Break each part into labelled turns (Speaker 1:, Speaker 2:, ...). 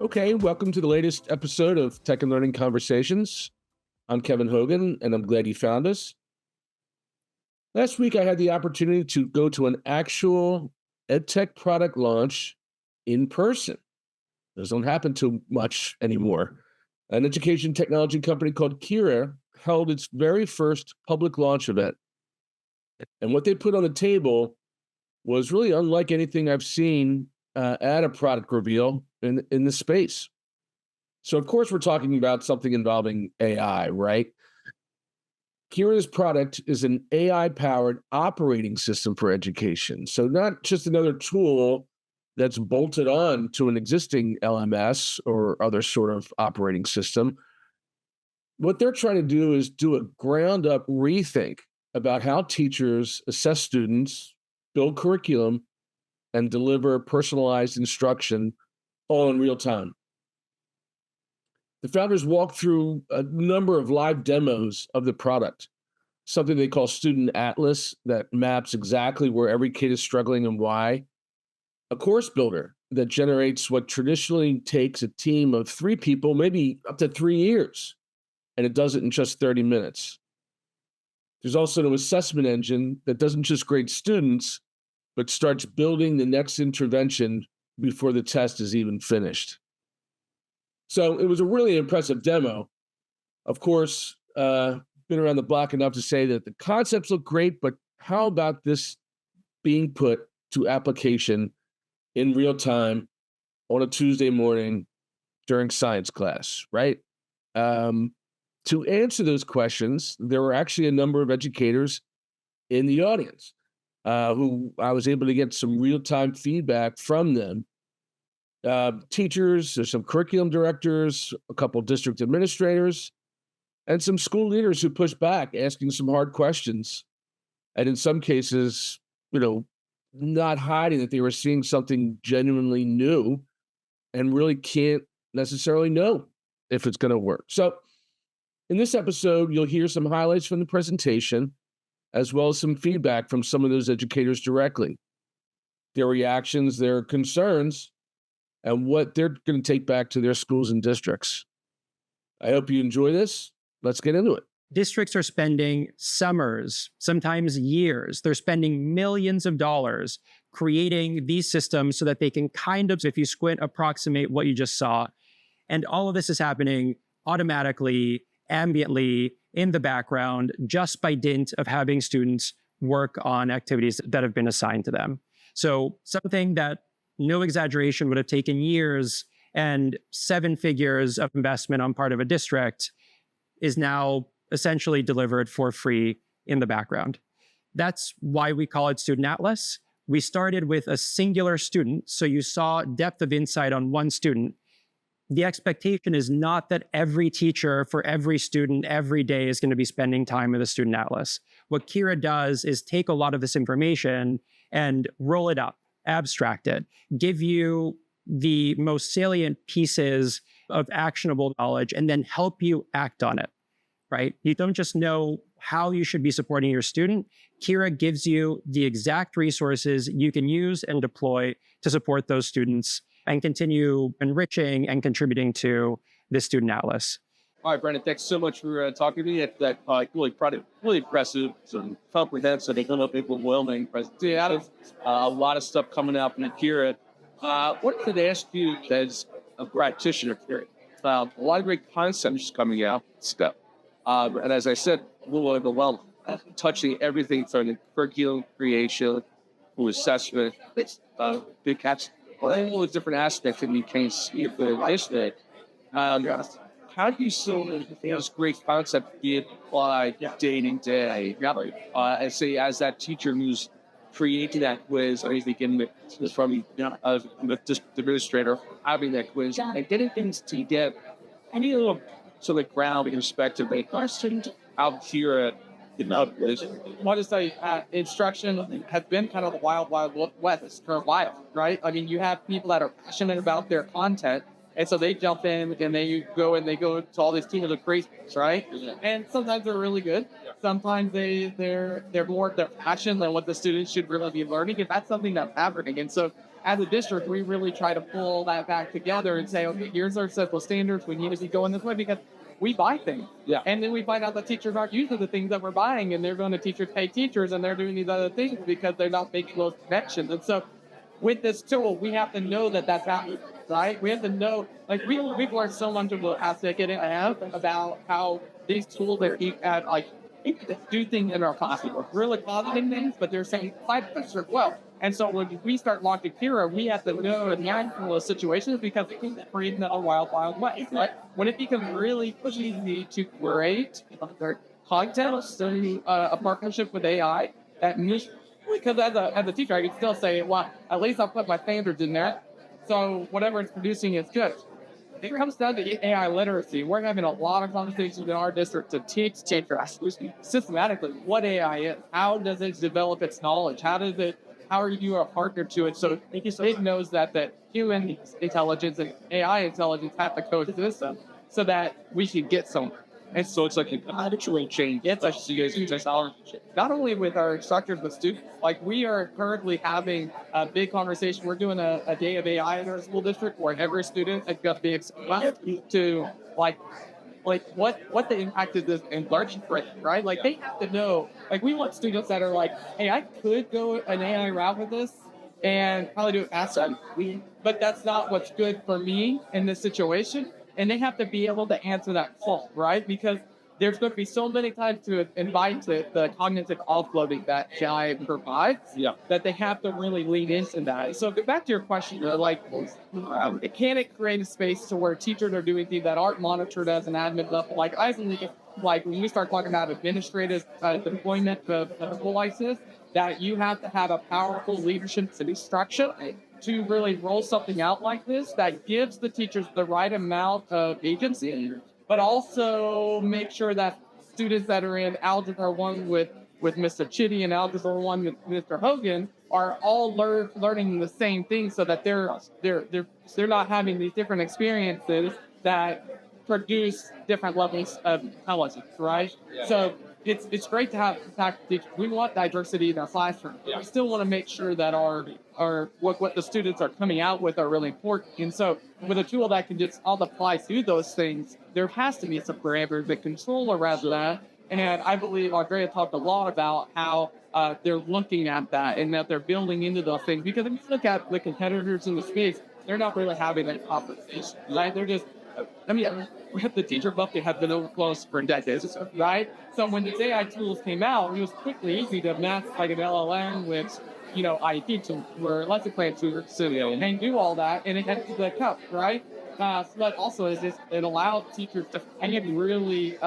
Speaker 1: Okay, welcome to the latest episode of Tech and Learning Conversations. I'm Kevin Hogan, and I'm glad you found us. Last week, I had the opportunity to go to an actual EdTech product launch in person. Those don't happen too much anymore. An education technology company called Kira held its very first public launch event. And what they put on the table was really unlike anything I've seen at a product reveal in the space. So, of course, we're talking about something involving AI, right? Kira's product is an AI-powered operating system for education. So not just another tool that's bolted on to an existing LMS or other sort of operating system. What they're trying to do is do a ground-up rethink about how teachers assess students, build curriculum, and deliver personalized instruction all in real time. The founders walked through a number of live demos of the product, something they call Student Atlas that maps exactly where every kid is struggling and why, a course builder that generates what traditionally takes a team of 3 people, maybe up to 3 years, and it does it in just 30 minutes. There's also an assessment engine that doesn't just grade students, but starts building the next intervention before the test is even finished. So it was a really impressive demo. Of course, been around the block enough to say that the concepts look great, but how about this being put to application in real time on a Tuesday morning during science class, right? To answer those questions, there were actually a number of educators in the audience who I was able to get some real-time feedback from them. Teachers, there's some curriculum directors, a couple district administrators, and some school leaders who pushed back, asking some hard questions. And in some cases, not hiding that they were seeing something genuinely new and really can't necessarily know if it's going to work. So in this episode, you'll hear some highlights from the presentation, as well as some feedback from some of those educators directly, their reactions, their concerns, and what they're going to take back to their schools and districts. I hope you enjoy this. Let's get into it.
Speaker 2: Districts are spending summers, sometimes years. They're spending millions of dollars creating these systems so that they can kind of, if you squint, approximate what you just saw. And all of this is happening automatically, ambiently, in the background, just by dint of having students work on activities that have been assigned to them. So something that, no exaggeration, would have taken years and 7 figures of investment on part of a district is now essentially delivered for free in the background. That's why we call it Student Atlas. We started with a singular student, so you saw depth of insight on one student. The expectation is not that every teacher for every student every day is going to be spending time with a Student Atlas. What Kira does is take a lot of this information and roll it up, abstract it, give you the most salient pieces of actionable knowledge, and then help you act on it, right? You don't just know how you should be supporting your student. Kira gives you the exact resources you can use and deploy to support those students and continue enriching and contributing to this Student Atlas.
Speaker 3: All right, Brandon, thanks so much for talking to me. That really impressive, some comprehensive, a little bit overwhelming presentation. A lot of stuff coming out from Kira. What could I ask you as a practitioner here? A lot of great concepts coming out, stuff. And as I said, a little overwhelmed, touching everything from the curriculum creation to assessment, big cats, all those different aspects that you can see for this. How do you see this great concept be applied day to day? And say, as that teacher who's creating that quiz, or anything from the administrator having that quiz, and getting things to get any little sort of ground perspective, like out here is.
Speaker 4: What is the instruction has been kind of the wild west. It's kind of wild, right? I mean, you have people that are passionate about their content, and so they jump in and they go to all these teams of crazies, right? Yeah. And sometimes they're really good. Sometimes they're more their passion than what the students should really be learning, and that's something that's happening. And so as a district, we really try to pull that back together and say, okay, here's our set of standards. We need to be going this way because we buy things.
Speaker 1: Yeah.
Speaker 4: And then we find out that teachers aren't using the things that we're buying, and they're going to teachers pay teachers, and they're doing these other things because they're not making those connections. And so with this tool, we have to know that that's happening, right? We have to know, like, we've learned so much over the past decade and a half about how these tools are do things in our classroom. We're really positive things, but they're saying side effects as well. And so when we start launching Kira, we have to know and handle those situations because it can create a wild way, right? When it becomes really easy to create their content through a partnership with AI, that means, because as a teacher, I can still say, well, at least I'll put my standards in there. So whatever it's producing is good. It comes down to AI literacy. We're having a lot of conversations in our district to teach teachers systematically what AI is. How does it develop its knowledge? How are you a partner to it? So it knows that human intelligence and AI intelligence have to coexist so that we can get somewhere.
Speaker 3: And so it's like a cultural change.
Speaker 4: It's not only with our instructors, but students. Like, we are currently having a big conversation. We're doing a day of AI in our school district where every student is going to be exposed to like what the impact of this in learning rate, right? Like, they have to know. Like, we want students that are like, hey, I could go an AI route with this and probably do it faster, but that's not what's good for me in this situation. And they have to be able to answer that call, right? Because there's going to be so many times to invite the cognitive offloading that AI provides that they have to really lean into that. So back to your question, can it create a space to where teachers are doing things that aren't monitored as an admin level? Like, I think, like, when we start talking about administrative deployment of tool like this, that you have to have a powerful leadership structure to really roll something out like this that gives the teachers the right amount of agency, but also make sure that students that are in Algebra 1 with Mr. Chitty and Algebra 1 with Mr. Hogan are all learning the same thing, so that they're not having these different experiences that produce different levels of intelligence, right?
Speaker 1: Yeah.
Speaker 4: So it's great to have teachers. We want diversity in our classroom. We still want to make sure that our what the students are coming out with are really important. And so with a tool that can just all apply to those things, there has to be some parameters that control around that. And I believe Andrea talked a lot about how they're looking at that and that they're building into those things. Because if you look at the competitors in the space, they're not really having that conversation, right? They're just, the teacher buffet has been close for decades, right? So when the AI tools came out, it was quickly easy to mask like an LLM with, IEP tools or lesson plan tools and do all that, and it had the cup, right? But also it allowed teachers to really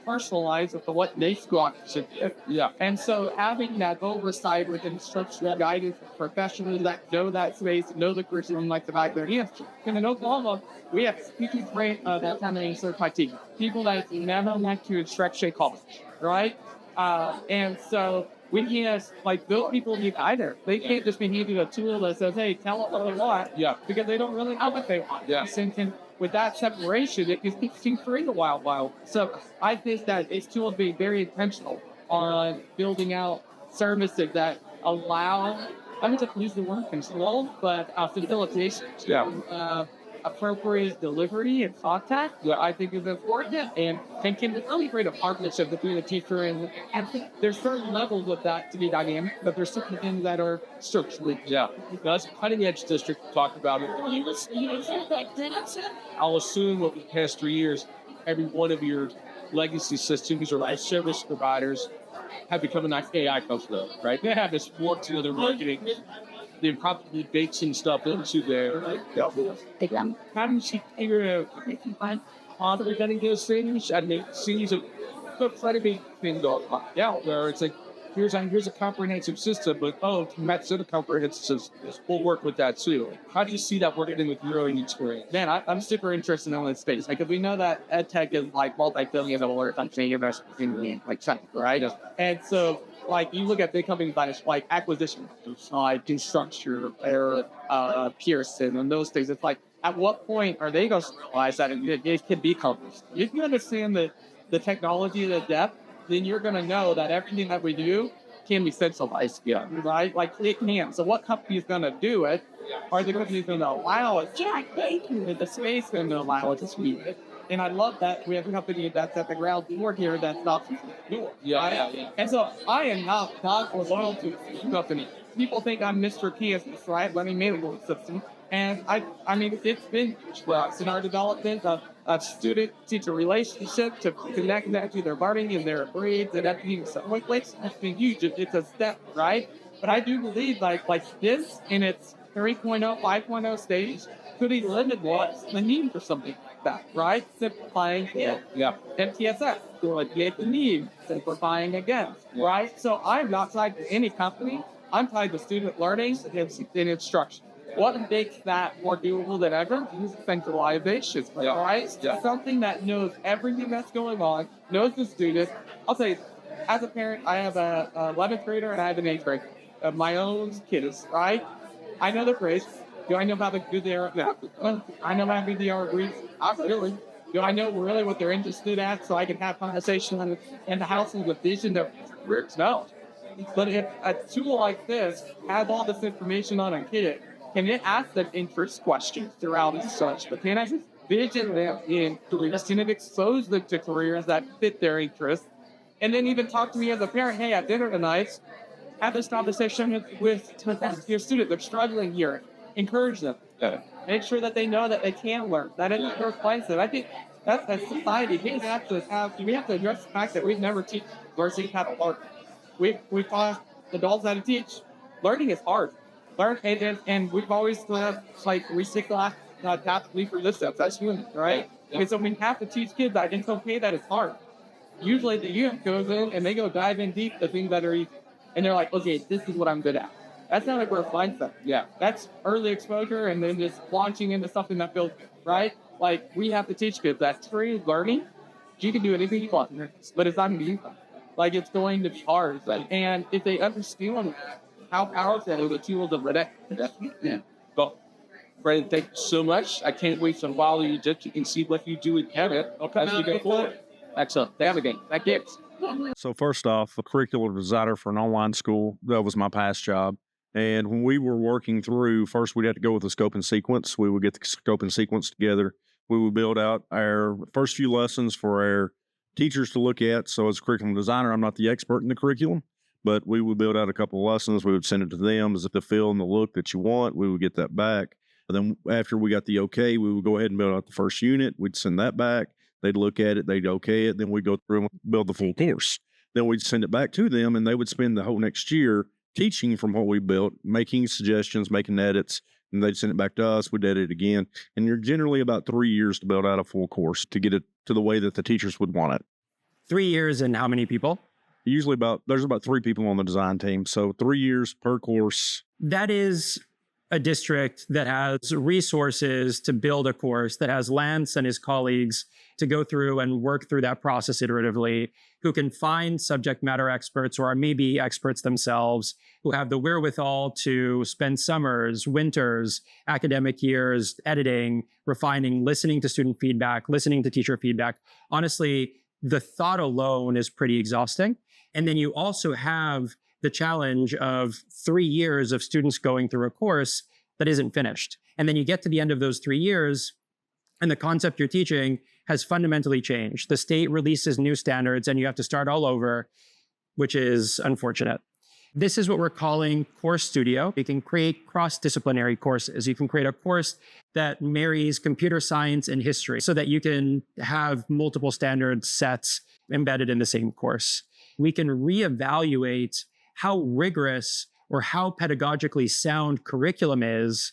Speaker 4: personalize with what they should do.
Speaker 1: Yeah.
Speaker 4: And so having that oversight with instructional guidance professionals that know that space, know the curriculum like the back of their hands. And in Oklahoma, we have teachers trained that kind of certified teachers, people that never went to instruction college, right? And so we can't, those people need either. They can't just be handed a tool that says, hey, tell us what they want.
Speaker 1: Yeah.
Speaker 4: Because they don't really know what they want.
Speaker 1: Yeah.
Speaker 4: And with that separation, it can create a wild. So I think that it's tools being very intentional on building out services that allow, I'm going to use the word control, but facilitation.
Speaker 1: Yeah.
Speaker 4: Appropriate delivery and contact, I think is important, and can really create a partnership between the teacher and there's certain levels of that to be dynamic, but there's certain things that are structurally.
Speaker 1: Yeah. Now, that's a cutting edge district to talk about it. I'll assume over the past 3 years, every one of your legacy systems or service providers have become an AI customer, right? They have this work to their marketing. They're probably baking stuff into there. How do you see figure out how they're getting those things? And it seems a pretty big thing going on. Yeah, where it's like, here's a comprehensive system, but that's a comprehensive system. We'll work with that too. How do you see that working with your own experience?
Speaker 4: Man, I'm super interested in this space. Because we know that ed tech is multi-billion dollar country investment in China, right? Yeah. And so you look at big companies like acquisition, Structure, or Pearson, and those things. It's at what point are they going to realize that it can be companies? If you understand the technology, the depth, then you're going to know that everything that we do can be centralized.
Speaker 3: Yeah.
Speaker 4: Right? Like it can. So what company is going to do it? Are the companies going to allow it? The space going to allow it to speed it? And I love that we have a company that's at the ground floor here that's not doing.
Speaker 3: Yeah.
Speaker 4: And so I am not loyal to the company. People think I'm Mr. Kansas, right? Let me manage the system. And I mean, it's been in our development of student-teacher relationship to connect that to their learning and their grades and everything. So it's been huge. It's a step, right? But I do believe like this in its 3.0, 5.0 stage could eliminate the need for something like that, right? Simplifying MTSS, to eliminate the need, simplifying again, right? So I'm not tied to any company. I'm tied to student learning and instruction. What makes that more doable than ever is centralization, right? Something that knows everything that's going on, knows the student. I'll tell you, as a parent, I have a 11th grader and I have an 8th grader of my own kids, right? I know the phrase. Do I know how good they are? No. I know how good they are. Absolutely. Do I know really what they're interested at so I can have conversation in the house with a vision of careers? No. But if a tool like this has all this information on a kid, can it ask them interest questions throughout and such? But can I just vision them in careers? Can it expose them to careers that fit their interests? And then even talk to me as a parent, hey, at dinner tonight, have this conversation with your student. They're struggling here. Encourage them. Make sure that they know that they can learn. That is their mindset. I think that's a society. We have to address the fact that we've never taught learning how to learn. We taught adults how to teach. Learning is hard. And we've always we stick to tap leap for this stuff. That's human, right? And so we have to teach kids that it's okay that it's hard. Usually the youth goes in and they go dive in deep the things that are easy. And they're like, okay, this is what I'm good at. That's not a growth mindset. Yeah. That's early exposure and then just launching into something that feels good, right? Like we have to teach kids that free learning, you can do anything you want, but it's not going to be fun. Like it's going to be hard. And if they understand how powerful the tools of the day. Yeah.
Speaker 3: Well, Brandon, thank you so much. I can't wait to follow you just so you can see what you do with Kevin as we go forward. Excellent. Thank you. Thank you.
Speaker 5: So first off, a curriculum designer for an online school, that was my past job. And when we were working through, first we'd have to go with the scope and sequence. We would get the scope and sequence together. We would build out our first few lessons for our teachers to look at. So as a curriculum designer, I'm not the expert in the curriculum, but we would build out a couple of lessons. We would send it to them as if the feel and the look that you want. We would get that back. And then after we got the okay, we would go ahead and build out the first unit. We'd send that back. They'd look at it. They'd okay it. Then we'd go through and build the full course. Then we'd send it back to them, and they would spend the whole next year teaching from what we built, making suggestions, making edits, and they'd send it back to us. We'd edit it again. And you're generally about 3 years to build out a full course to get it to the way that the teachers would want it.
Speaker 2: 3 years and how many people?
Speaker 5: Usually there's about 3 people on the design team. So 3 years per course.
Speaker 2: That is a district that has resources to build a course, that has Lance and his colleagues to go through and work through that process iteratively, who can find subject matter experts or maybe experts themselves, who have the wherewithal to spend summers, winters, academic years editing, refining, listening to student feedback, listening to teacher feedback. Honestly, the thought alone is pretty exhausting. And then you also have the challenge of 3 years of students going through a course that isn't finished. And then you get to the end of those 3 years, and the concept you're teaching has fundamentally changed. The state releases new standards, and you have to start all over, which is unfortunate. This is what we're calling Course Studio. You can create cross-disciplinary courses. You can create a course that marries computer science and history so that you can have multiple standard sets embedded in the same course. We can reevaluate how rigorous or how pedagogically sound curriculum is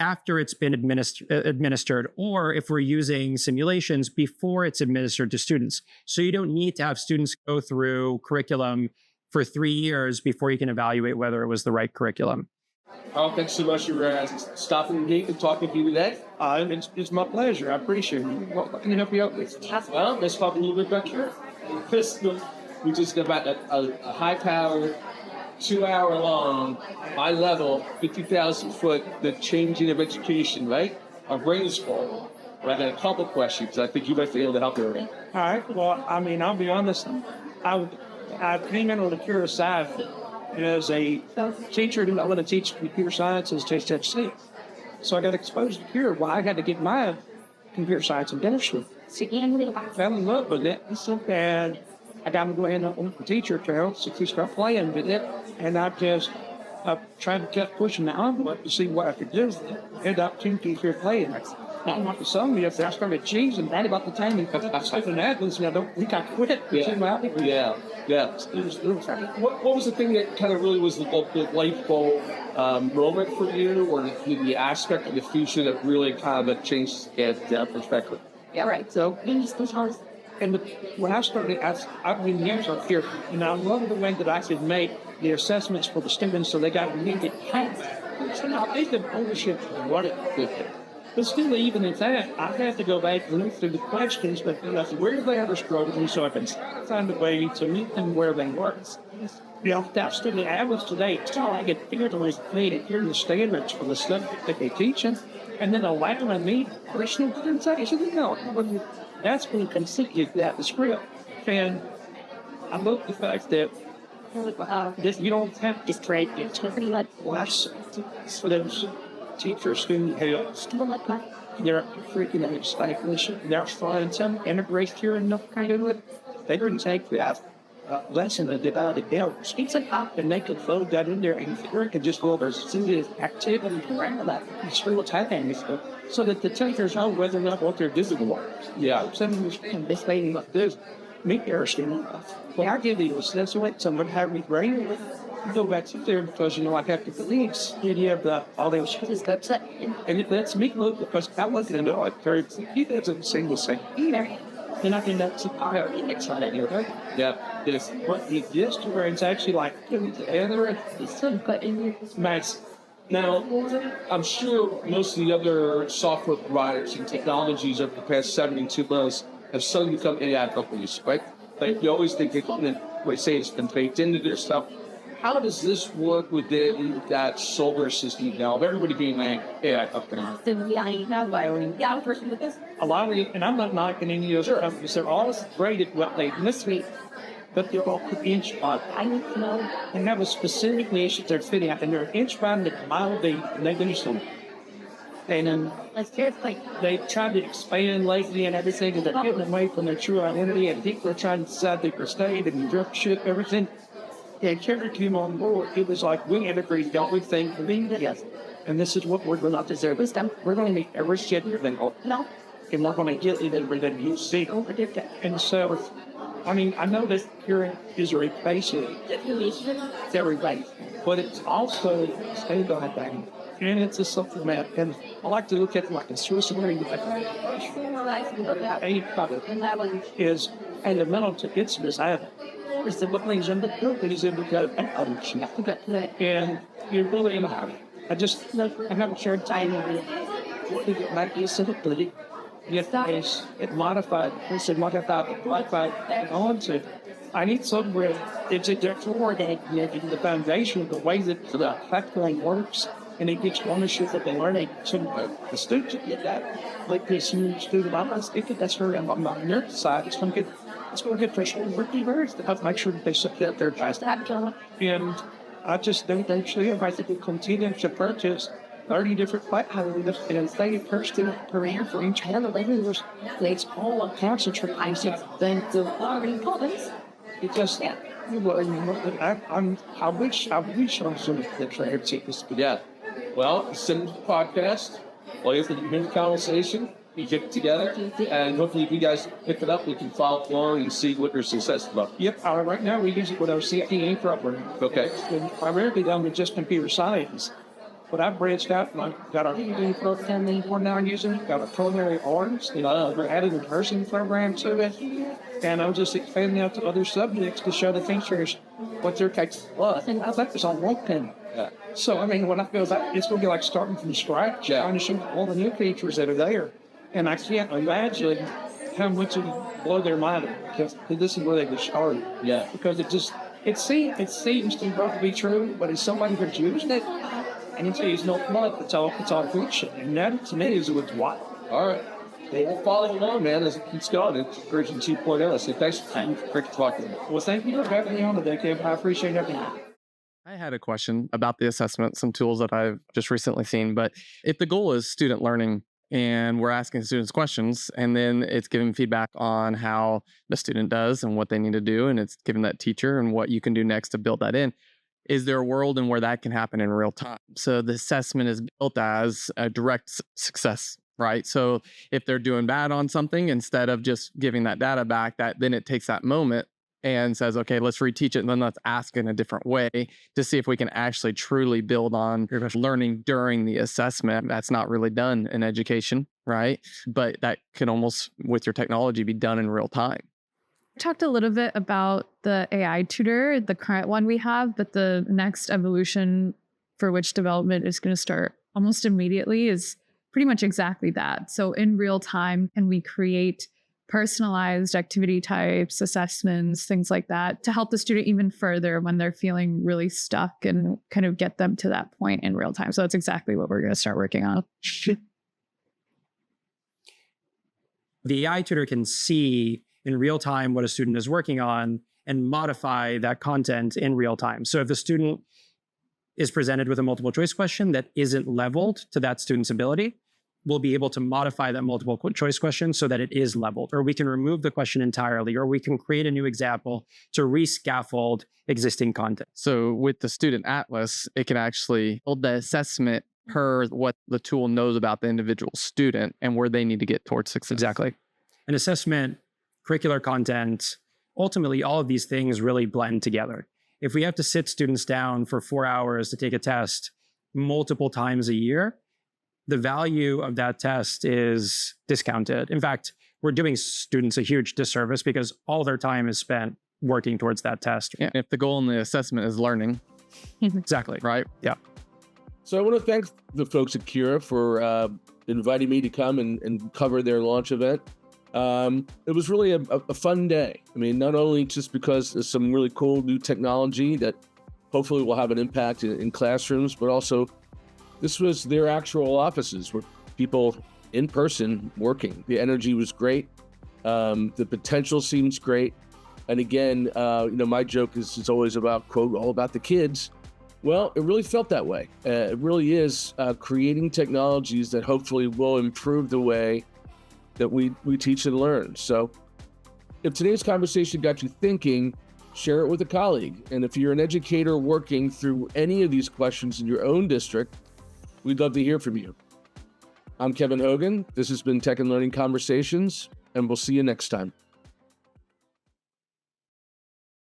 Speaker 2: after it's been administered, or if we're using simulations before it's administered to students. So you don't need to have students go through curriculum for 3 years before you can evaluate whether it was the right curriculum.
Speaker 3: Oh, thanks so much for stopping me and talking to me today.
Speaker 4: It's my pleasure. I appreciate it. What can I help you out with?
Speaker 3: Well, let's talk a little bit about here. We just got about a high-powered, 2-hour-long, high-level, 50,000 foot, the changing of education, right? Our brain is full. But I got a couple questions I think you might be able to help me with.
Speaker 6: All right. Well, I mean, I'll be honest.
Speaker 4: I came in on the computer side as a teacher who I want to teach computer science as HTC. So I got exposed to computer. Well, I had to get my computer science and dentistry. I fell in love with it, and I got to go ahead and the teacher trail, so we start playing with it, and I tried to keep pushing the envelope to see what I could do. End up teaching here playing. Not like some of you, I started cheesing that about the time because I started an atlas, and I don't think I quit.
Speaker 3: Yeah. What was the thing that kind of really was the light bulb moment for you, or the aspect of the future that really kind of changed that perspective?
Speaker 4: Yeah, right. So, and when I started, I've been years up here, and I love the way that I could make the assessments for the students so they got to get so now they could ownership of what it did. But still, even at that, I have to go back and look through the questions, but where they ever struggled, so I can find a way to meet them where they were. That's the average today. It's not like it fairly made it here the standards for the stuff that they teach them, and then allowing me personal insights. That's when you can see that the script. And I love the fact that you don't have to trade it. Less for those teachers, student helps. They're freaking excited. They're trying to integrate here and not kind of it. They didn't take that lesson that they and they could fold that in there and it could just go over student activity around that. It's real time. So that the teachers know whether or not what they're doing works.
Speaker 3: Yeah.
Speaker 4: Some of this lady like this, me personally, when I give you a sense of it, someone have me brain go back to there because I have to believe you have all those steps and it lets me look because I wasn't know it very he doesn't sing the same either. And I think that's excited here, right?
Speaker 3: Yeah.
Speaker 4: It's what the gist where it's actually like together. It's so good in nice.
Speaker 3: Now, I'm sure most of the other software providers and technologies over the past 72 months have suddenly become AI companies, right? Like you always think they say it's been baked into their stuff. How does this work within that solar system now of everybody being an AI company?
Speaker 4: A lot of you, and I'm not knocking any of those companies, they're all great at what they misread, but they're all inch on. And that was specifically issues they're fitting out, and they're inch by the mile deep, and they do some. And then they tried to expand lately and everything, and they're getting away from their true identity, and people are trying to decide they stayed and drip ship everything. And Kevin came on board. It was like, we integrate everything for me. Yes. And this is what we're going to deserve. We're going to make every shit everything. No. And we're going to get it everything you see. And so, I mean, I know that here is a replacement. It's everything. But it's also stayed on that. And it's a supplement. And I like to look at it like a Swiss Army knife. Any product is fundamental to its design. It's the things in the group that is in the code. And you really I haven't shared time with you. It might be a simplicity. Yes, it modified. It's modified onto. I need somewhere it's a different in the foundation of the way that the factoring works, and it gets ownership of the learning. So the students get that. Like this new student, I'm not thinking that's her on my nerd side. It's going to get pressure and work diverse to help make sure that they support their best. And I just don't actually, if I think we continue to purchase 30 different platforms and 30 per student per year for each one of them, it's all a concentration than the already comments. It just, I wish I was going to try to take this.
Speaker 3: Yeah. Well, send the podcast. Well, you can hear the conversation. We get together, and hopefully if you guys pick it up, we can follow along and see what your success is about.
Speaker 4: Yep, right now we use it with our CPA program.
Speaker 3: Okay.
Speaker 4: And primarily done with just computer science. But I've branched out and I've got our ED program we're now using, got a culinary arts, we're adding a nursing program to it. And I'm just expanding out to other subjects to show the teachers what their capable of. And I think it's on LinkedIn.
Speaker 3: Yeah.
Speaker 4: So, I mean, when I go back, it's going to be like starting from scratch, trying to show all the new features that are there. And I can't imagine how much it would blow their mind because this is where they get started.
Speaker 3: Yeah.
Speaker 4: Because it seems to both be true, but it's somebody who's using it, and it says no fun, it's all fiction. And that to me is what's wild.
Speaker 3: All right. We'll follow along, man, as it keeps going. It's version 2.0. So thanks for time. Great to talk to you.
Speaker 4: Well, thank you for having me on today, Kevin. I appreciate everything.
Speaker 6: I had a question about the assessment, some tools that I've just recently seen. But if the goal is student learning and we're asking students questions and then it's giving feedback on how the student does and what they need to do, and it's giving that teacher and what you can do next to build that in, is there a world in where that can happen in real time? So the assessment is built as a direct success, right? So if they're doing bad on something, instead of just giving that data back, that then it takes that moment and says, okay, let's reteach it. And then let's ask in a different way to see if we can actually truly build on learning during the assessment. That's not really done in education, right? But that can almost, with your technology, be done in real time.
Speaker 7: I talked a little bit about the AI tutor, the current one we have, but the next evolution for which development is going to start almost immediately is pretty much exactly that. So in real time, can we create personalized activity types, assessments, things like that to help the student even further when they're feeling really stuck and kind of get them to that point in real time. So that's exactly what we're going to start working on.
Speaker 2: The AI tutor can see in real time what a student is working on and modify that content in real time. So if the student is presented with a multiple choice question that isn't leveled to that student's ability, we'll be able to modify that multiple choice question so that it is leveled, or we can remove the question entirely, or we can create a new example to rescaffold existing content.
Speaker 6: So with the student atlas, it can actually build the assessment per what the tool knows about the individual student and where they need to get towards success.
Speaker 2: Exactly. An assessment, curricular content, ultimately all of these things really blend together. If we have to sit students down for 4 hours to take a test multiple times a year, the value of that test is discounted. In fact, we're doing students a huge disservice because all their time is spent working towards that test.
Speaker 6: Yeah, if the goal in the assessment is learning.
Speaker 2: Exactly.
Speaker 6: Right?
Speaker 2: Yeah.
Speaker 1: So I want to thank the folks at Cura for inviting me to come and cover their launch event. It was really a fun day. I mean, not only just because there's some really cool new technology that hopefully will have an impact in classrooms, but also this was their actual offices where people in person working. The energy was great. The potential seems great. And again, my joke is always about, quote, all about the kids. Well, it really felt that way. It really is creating technologies that hopefully will improve the way that we teach and learn. So if today's conversation got you thinking, share it with a colleague. And if you're an educator working through any of these questions in your own district, we'd love to hear from you. I'm Kevin Hogan. This has been Tech and Learning Conversations, and we'll see you next time.